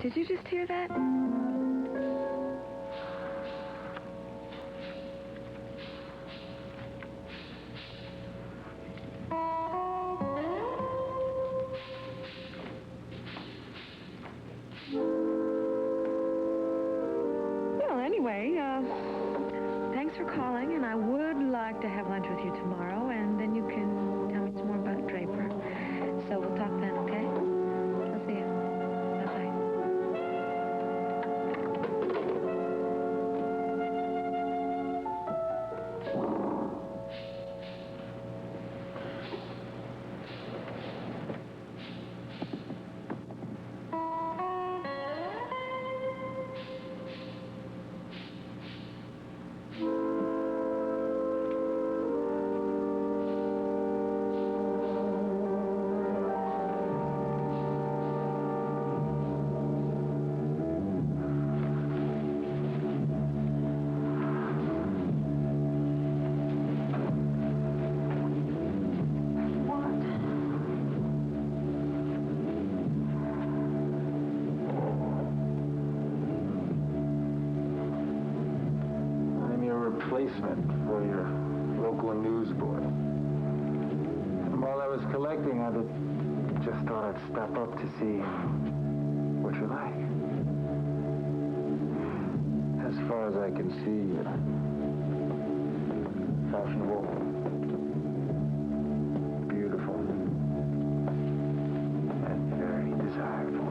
Did you just hear that? Well, anyway, thanks for calling, and I would like to have lunch with you tomorrow, and then you can tell me some more about Draper. So we'll talk then, okay? I'll see you. Bye-bye. Replacement for your local newsboy. And while I was collecting, I just thought I'd stop up to see what you like. As far as I can see, fashionable, beautiful, and very desirable.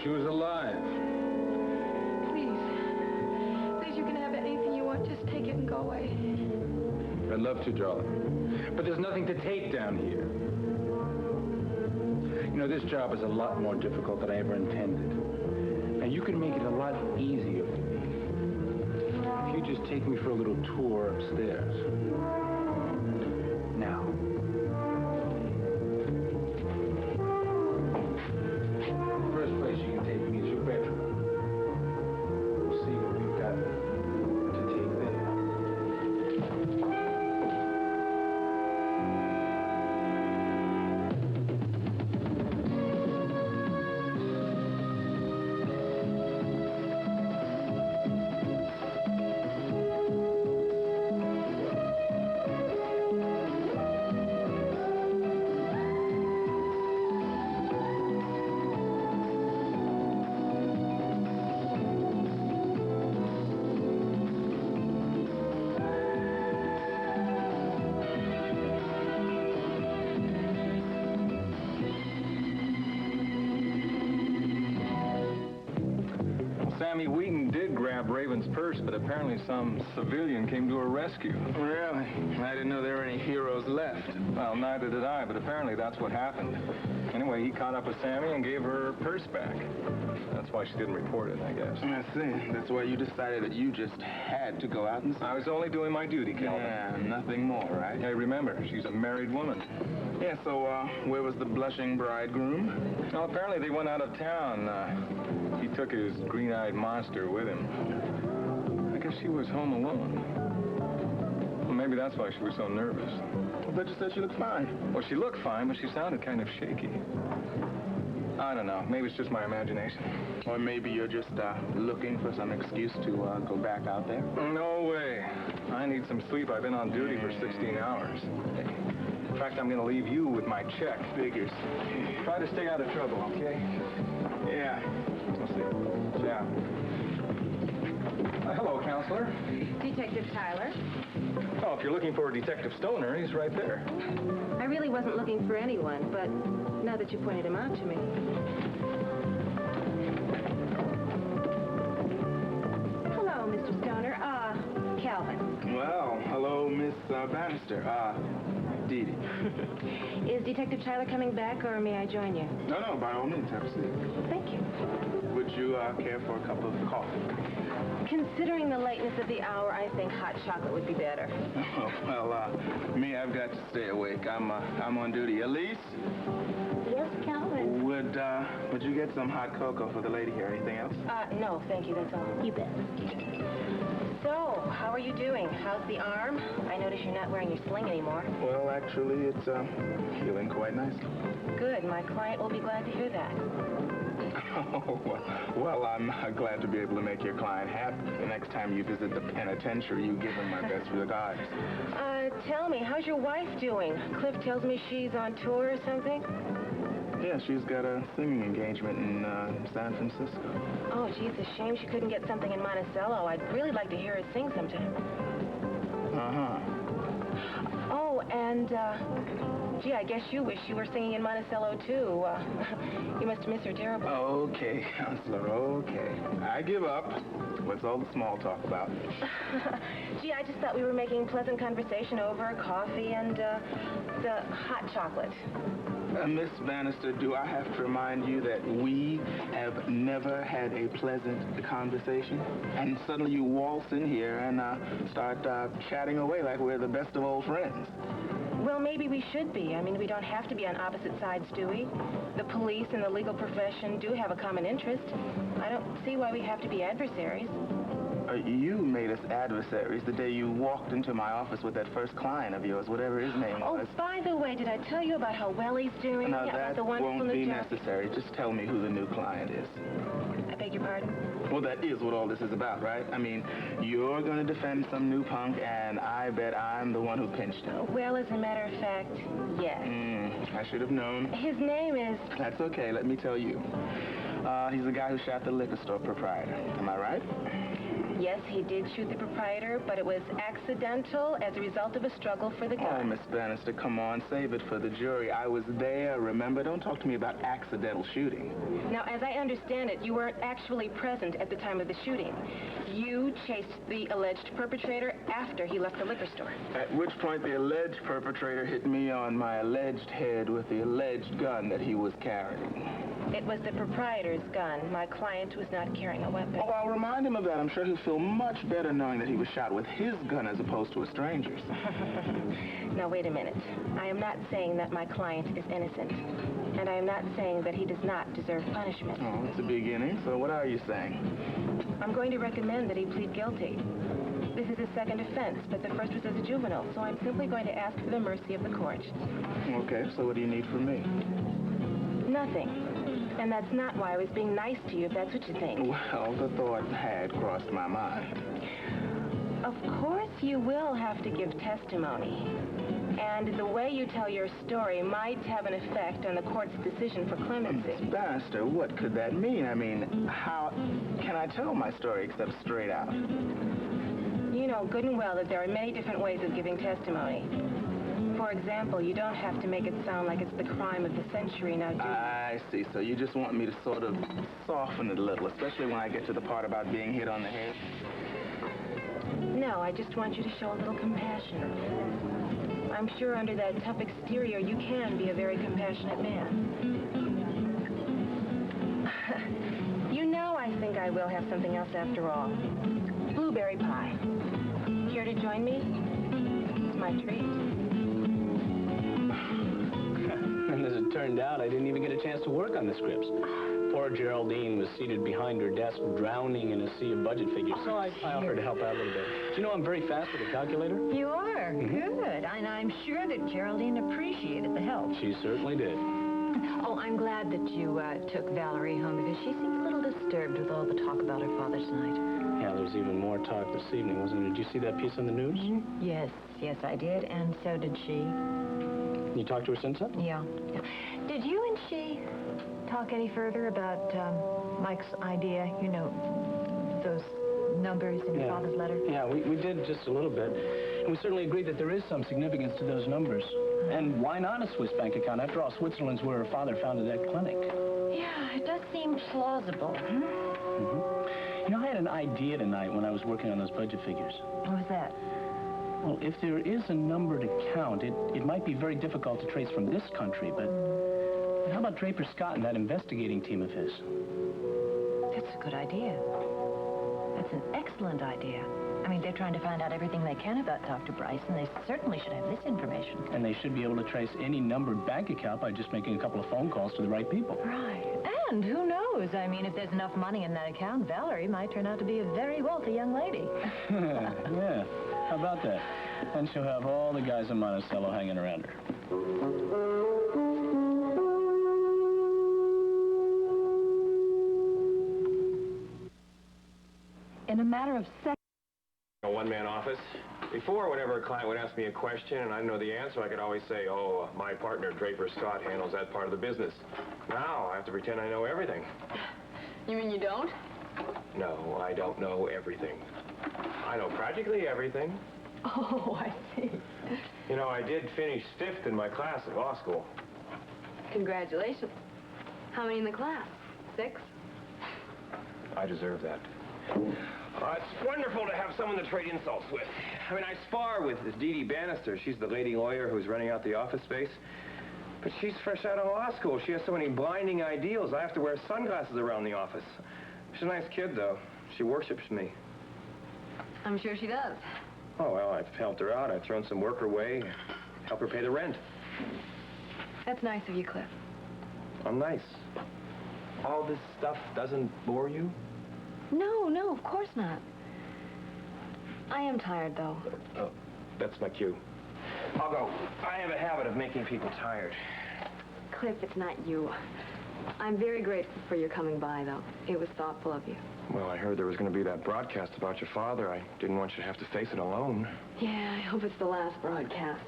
She was alive. Please, you can have anything you want. Just take it and go away. I'd love to, darling. But there's nothing to take down here. You know, this job is a lot more difficult than I ever intended. And you can make it a lot easier for me if you just take me for a little tour upstairs. Now. First place you can take me is your bedroom. We'll see what we've got to take there. Raven's purse, but apparently some civilian came to her rescue. Really? I didn't know there were any heroes left. Well, neither did I, but apparently that's what happened. Anyway, he caught up with Sammy and gave her purse back. That's why she didn't report it, I guess. I see. That's why you decided that you just had to go out and... I was only doing my duty, Calvin. Yeah, nothing more, right? Hey, remember, she's a married woman. Yeah, so, where was the blushing bridegroom? Well, apparently they went out of town. He took his green-eyed monster with him. I guess she was home alone. Well, maybe that's why she was so nervous. But you said she looked fine. Well, she looked fine, but she sounded kind of shaky. I don't know. Maybe it's just my imagination. Or maybe you're just looking for some excuse to go back out there? No way. I need some sleep. I've been on duty for 16 hours. In fact, I'm going to leave you with my check. Figures. Try to stay out of trouble, okay? Yeah. We'll see. Ciao. Hello, counselor. Detective Tyler. Oh, if you're looking for Detective Stoner, he's right there. I really wasn't looking for anyone, but now that you pointed him out to me. Bannister. Didi. Is Detective Tyler coming back, or may I join you? No, by all means, have a seat. Thank you. Would you care for a cup of coffee? Considering the lateness of the hour, I think hot chocolate would be better. Oh, well, me, I've got to stay awake. I'm on duty. Elise? Yes, Calvin? Would you get some hot cocoa for the lady here? Anything else? No, thank you, that's all. You bet. So, how are you doing? How's the arm? I notice you're not wearing your sling anymore. Well, actually, it's healing quite nicely. Good, my client will be glad to hear that. Oh, well, I'm glad to be able to make your client happy. The next time you visit the penitentiary, you give him my best regards. Tell me, how's your wife doing? Cliff tells me she's on tour or something? Yeah, she's got a singing engagement in San Francisco. Oh, geez, a shame she couldn't get something in Monticello. I'd really like to hear her sing sometime. Uh-huh. Oh, and, gee, I guess you wish you were singing in Monticello, too. You must miss her terribly. Okay, counselor, okay. I give up. What's all the small talk about? Gee, I just thought we were making pleasant conversation over coffee and, the hot chocolate. Miss Bannister, do I have to remind you that we have never had a pleasant conversation? And suddenly you waltz in here and start chatting away like we're the best of old friends. Well, maybe we should be. I mean, we don't have to be on opposite sides, do we? The police and the legal profession do have a common interest. I don't see why we have to be adversaries. You made us adversaries the day you walked into my office with that first client of yours, whatever his name was. Oh, by the way, did I tell you about how well he's doing? No, about that the wonderful won't be new job? necessary. Just tell me who the new client is. I beg your pardon? Well, that is what all this is about, right? I mean, you're going to defend some new punk, and I bet I'm the one who pinched him. Well, as a matter of fact, yes. I should have known. His name is... That's okay. Let me tell you. He's the guy who shot the liquor store proprietor. Am I right? Yes, he did shoot the proprietor, but it was accidental as a result of a struggle for the gun. Oh, Miss Bannister, come on. Save it for the jury. I was there, remember? Don't talk to me about accidental shooting. Now, as I understand it, you weren't actually present at the time of the shooting. You chased the alleged perpetrator after he left the liquor store. At which point the alleged perpetrator hit me on my alleged head with the alleged gun that he was carrying. It was the proprietor's gun. My client was not carrying a weapon. Oh, I'll remind him of that. I'm sure he'll feel much better knowing that he was shot with his gun as opposed to a stranger's. Now, wait a minute. I am not saying that my client is innocent. And I am not saying that he does not deserve punishment. Oh, it's a beginning. So what are you saying? I'm going to recommend that he plead guilty. This is his second offense, but the first was as a juvenile, so I'm simply going to ask for the mercy of the court. Okay, so what do you need from me? Nothing. And that's not why I was being nice to you, if that's what you think. Well, the thought had crossed my mind. Of course you will have to give testimony. And the way you tell your story might have an effect on the court's decision for clemency. Miss Bannister, what could that mean? I mean, how can I tell my story except straight out? You know good and well that there are many different ways of giving testimony. For example, you don't have to make it sound like it's the crime of the century, now do you? I see. So you just want me to sort of soften it a little, especially when I get to the part about being hit on the head? No, I just want you to show a little compassion. I'm sure under that tough exterior, you can be a very compassionate man. You know, I think I will have something else after all. Blueberry pie. Care to join me? It's my treat. And as it turned out, I didn't even get a chance to work on the scripts. Poor Geraldine was seated behind her desk, drowning in a sea of budget figures, so I offered to help out a little bit. Do you know I'm very fast with a calculator? You are? Good. And I'm sure that Geraldine appreciated the help. She certainly did. Oh, I'm glad that you took Valerie home because she seemed a little disturbed with all the talk about her father tonight. Yeah, there's even more talk this evening, wasn't there? Did you see that piece on the news? Yes, I did, and so did she. You talked to her since then? Yeah. Did you and she talk any further about Mike's idea, you know, those numbers in your father's letter? Yeah, we did just a little bit. And we certainly agreed that there is some significance to those numbers. And why not a Swiss bank account? After all, Switzerland's where her father founded that clinic. Yeah, it does seem plausible. You know, I had an idea tonight when I was working on those budget figures. What was that? Well, if there is a number to count, it might be very difficult to trace from this country, but how about Draper Scott and that investigating team of his? That's a good idea. That's an excellent idea. I mean, they're trying to find out everything they can about Dr. Bryce, and they certainly should have this information. And they should be able to trace any numbered bank account by just making a couple of phone calls to the right people. Right. And who knows? I mean, if there's enough money in that account, Valerie might turn out to be a very wealthy young lady. Yeah. How about that? And she'll have all the guys in Monticello hanging around her. In a matter of seconds. A one-man office. Before, whenever a client would ask me a question and I didn't know the answer, I could always say, oh, my partner, Draper Scott, handles that part of the business. Now, I have to pretend I know everything. You mean you don't? No, I don't know everything. I know practically everything. Oh, I see. You know, I did finish 5th in my class at law school. Congratulations. How many in the class? 6? I deserve that. It's wonderful to have someone to trade insults with. I mean, I spar with Didi Bannister. She's the lady lawyer who's renting out the office space. But she's fresh out of law school. She has so many blinding ideals. I have to wear sunglasses around the office. She's a nice kid, though. She worships me. I'm sure she does. Oh, well, I've helped her out. I've thrown some work her way, helped her pay the rent. That's nice of you, Cliff. I'm nice. All this stuff doesn't bore you? No, of course not. I am tired, though. Oh, that's my cue. I'll go. I have a habit of making people tired. Cliff, it's not you. I'm very grateful for your coming by, though. It was thoughtful of you. Well, I heard there was going to be that broadcast about your father. I didn't want you to have to face it alone. Yeah, I hope it's the last broadcast.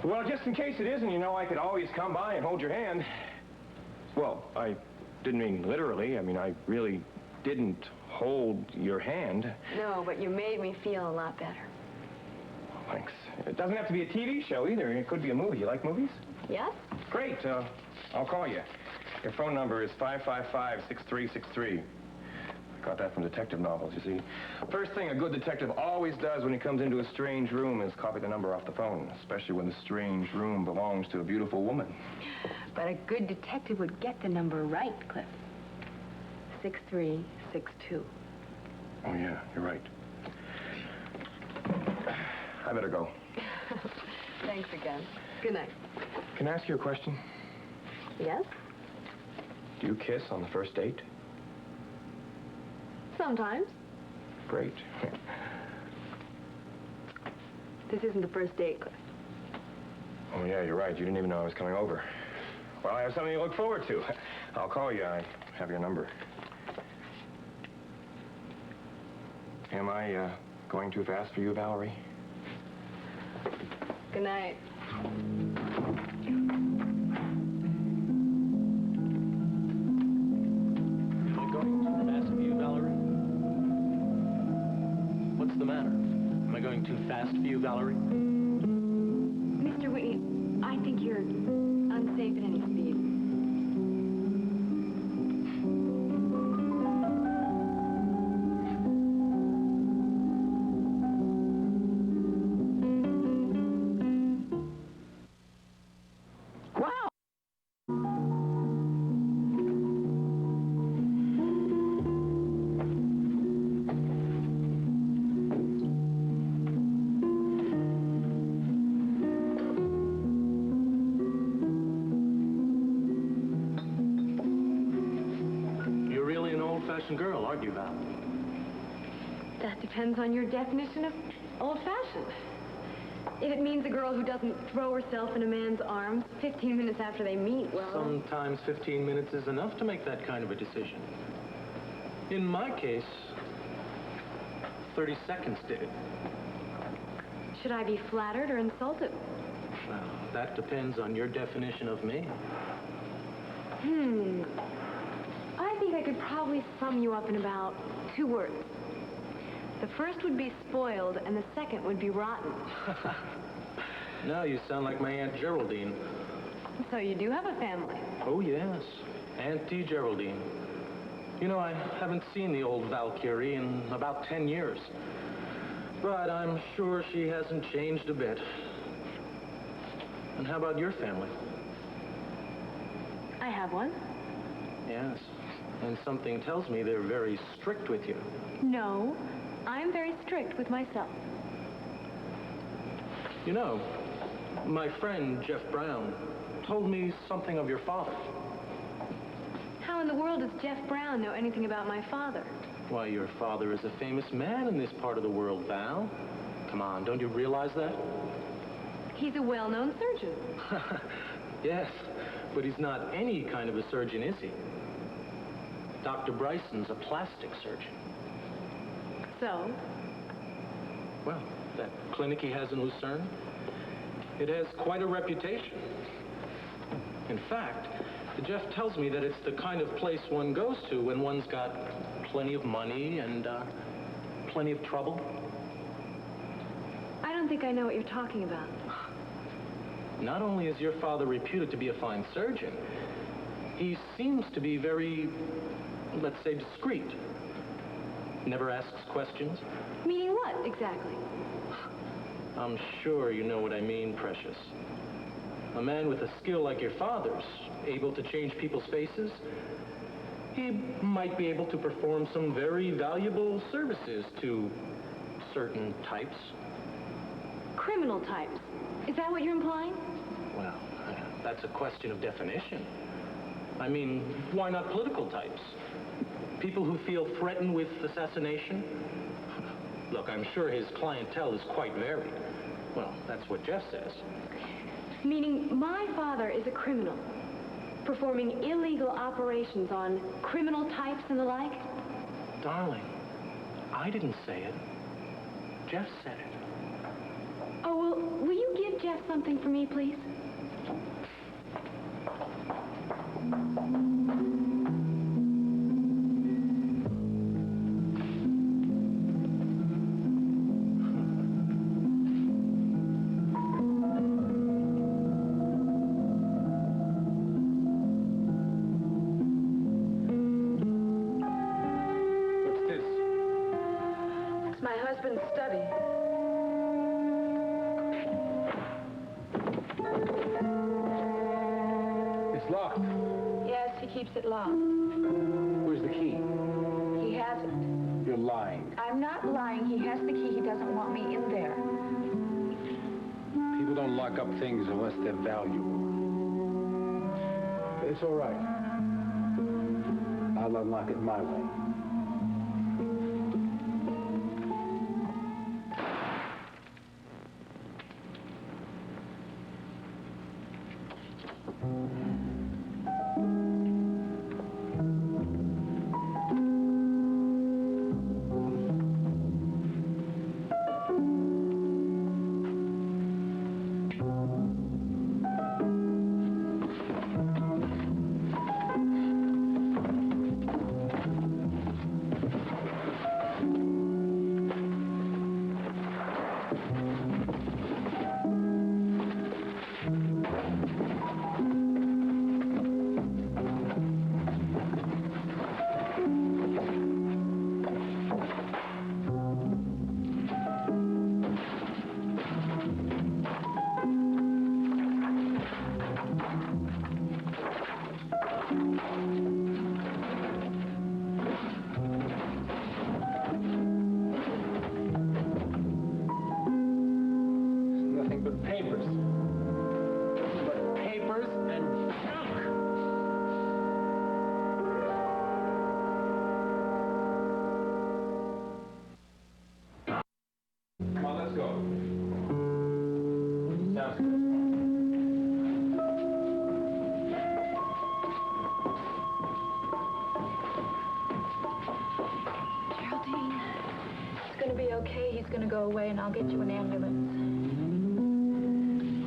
Well, just in case it isn't, you know, I could always come by and hold your hand. Well, I didn't mean literally. I mean, I really didn't hold your hand. No, but you made me feel a lot better. Thanks. It doesn't have to be a TV show either. It could be a movie. You like movies? Yes? Great. I'll call you. Your phone number is 555-6363. I got that from detective novels, you see. First thing a good detective always does when he comes into a strange room is copy the number off the phone, especially when the strange room belongs to a beautiful woman. But a good detective would get the number right, Cliff. 6362. Oh, yeah, you're right. I better go. Thanks again. Good night. Can I ask you a question? Yes? Do you kiss on the first date? Sometimes. Great. This isn't the first date, Cliff. Oh, yeah, you're right. You didn't even know I was coming over. Well, I have something to look forward to. I'll call you. I have your number. Am I going too fast for you, Valerie? Good night. Am I going too fast for you, Valerie? What's the matter? Am I going too fast for you, Valerie? Mr. Whitney, I think you're unsafe at any speed. Girl, aren't you, Val? That depends on your definition of old-fashioned. If it means a girl who doesn't throw herself in a man's arms 15 minutes after they meet, well... Sometimes 15 minutes is enough to make that kind of a decision. In my case, 30 seconds did it. Should I be flattered or insulted? Well, that depends on your definition of me. I think I could probably sum you up in about 2 words. The first would be spoiled, and the second would be rotten. Now you sound like my Aunt Geraldine. So you do have a family? Oh, yes. Auntie Geraldine. You know, I haven't seen the old Valkyrie in about 10 years. But I'm sure she hasn't changed a bit. And how about your family? I have one. Yes. And something tells me they're very strict with you. No, I'm very strict with myself. You know, my friend Jeff Brown told me something of your father. How in the world does Jeff Brown know anything about my father? Why, your father is a famous man in this part of the world, Val. Come on, don't you realize that? He's a well-known surgeon. Yes, but he's not any kind of a surgeon, is he? Dr. Bryson's a plastic surgeon. So? Well, that clinic he has in Lucerne, it has quite a reputation. In fact, Jeff tells me that it's the kind of place one goes to when one's got plenty of money and plenty of trouble. I don't think I know what you're talking about. Not only is your father reputed to be a fine surgeon, he seems to be very, let's say, discreet. Never asks questions. Meaning what, exactly? I'm sure you know what I mean, Precious. A man with a skill like your father's, able to change people's faces, he might be able to perform some very valuable services to certain types. Criminal types. Is that what you're implying? Well, that's a question of definition. I mean, why not political types? People who feel threatened with assassination? Look, I'm sure his clientele is quite varied. Well, that's what Jeff says. Meaning my father is a criminal, performing illegal operations on criminal types and the like? Darling, I didn't say it. Jeff said it. Oh, well, will you give Jeff something for me, please? Keeps it locked. Where's the key? He has it. You're lying. I'm not lying. He has the key. He doesn't want me in there. People don't lock up things unless they're valuable. It's all right. I'll unlock it my way. He's going to go away, and I'll get you an ambulance.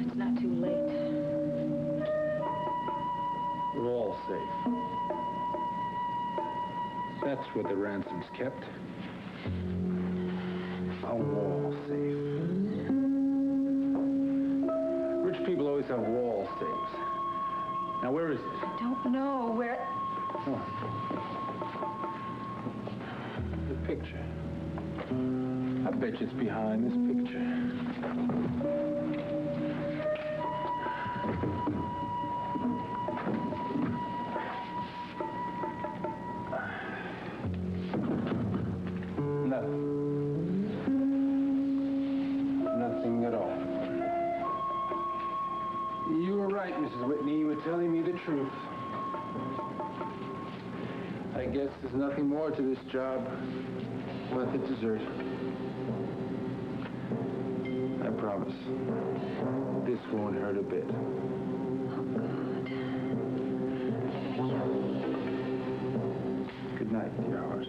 It's not too late. We're all safe. That's where the ransom's kept. A wall safe. Rich people always have wall safes. Now, where is it? I don't know where... Oh. The picture. I I bet you it's behind this picture. Nothing at all. You were right, Mrs. Whitney. You were telling me the truth. I guess there's nothing more to this job but the dessert. I promise. This won't hurt a bit. Good night, dear heart.